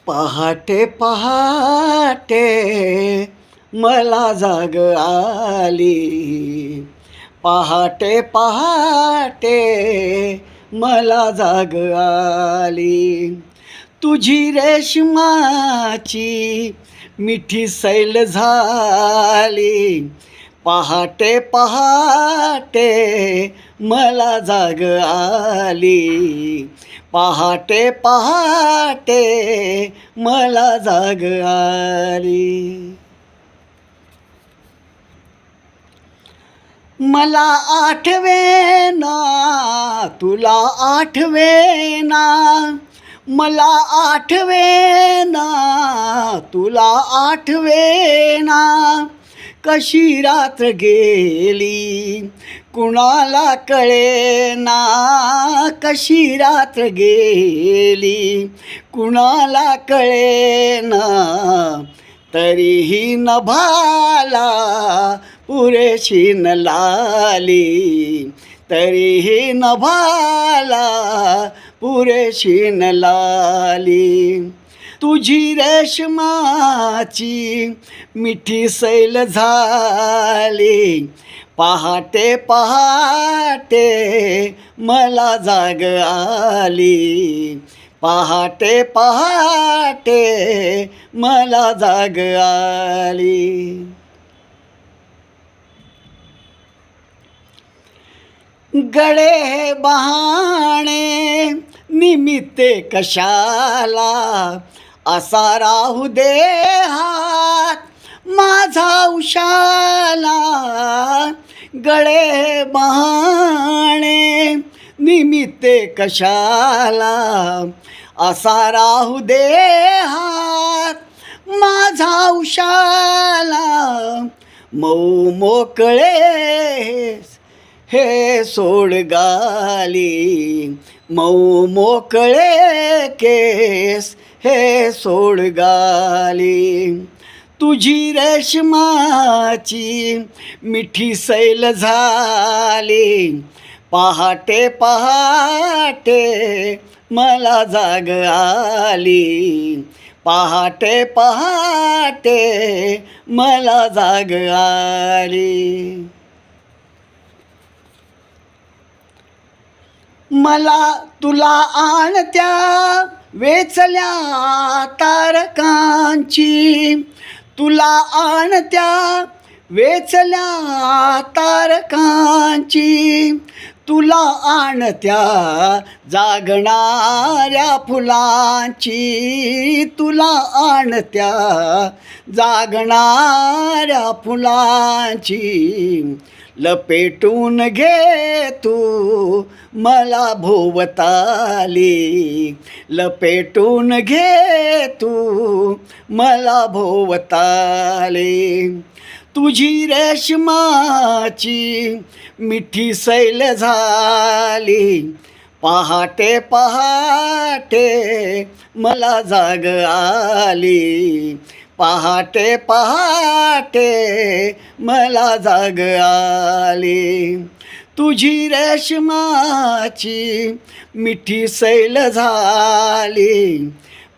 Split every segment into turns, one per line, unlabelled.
पहाटे पहाटे मला जाग आली, पहाटे पहाटे मला जाग आली. तुझी रेशमाची मिठी सैल झाली, पहाटे पहाटे मला जाग आली, पहाटे पहाटे मला जाग आली. मला आठवेना तुला आठवेना, मला आठवेना तुला आठवेना. कशी रात्र गेली कुणाला कळेना, कशी रात्र गेली कुणाला कळेना. तरीही नभाला पुरेशी न लाली, तरीही नभाला पुरेशी न लाली. तुझी रेशमाची मिठी सैल झाली, पहाटे पहाटे मला जाग आली, पहाटे पहाटे मला जाग आली. गळे हे बहाणे निमित्ते कशाला, असा राहू दे हात माझा उशाला. गळे हे बहाणे निमित्ते कशाला, असा राहू दे हात माझा उशाला. मऊ मोकळे हे सोड गाली, मऊ मोकळे केस हे सोड गाली. तुझी रेशमाची मिठी सैल झाली, पहाटे पहाटे मला जाग आली, पहाटे पहाटे मला जाग आली. मला तुला आणत्या वेचल्या तारकांची, तुला आणत्या वेचल्या तारकांची. तुला आणत्या जागणाऱ्या फुलांची, तुला आणत्या जागणाऱ्या फुलांची. लपेटून घे तू मला भोवताली, लपेटून घे तू मला भोवताली. तुझी रेशमाची मिठी सैल झाली, पहाटे पहाटे मला जाग आली, पहाटे पहाटे मला जाग आली. तुझी रेशमाची मिठी सैल झाली,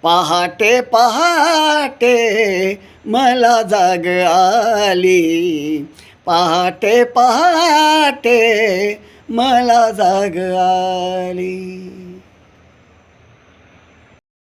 पहाटे पहाटे मला जाग आली, पहाटे पहाटे मला जाग आली.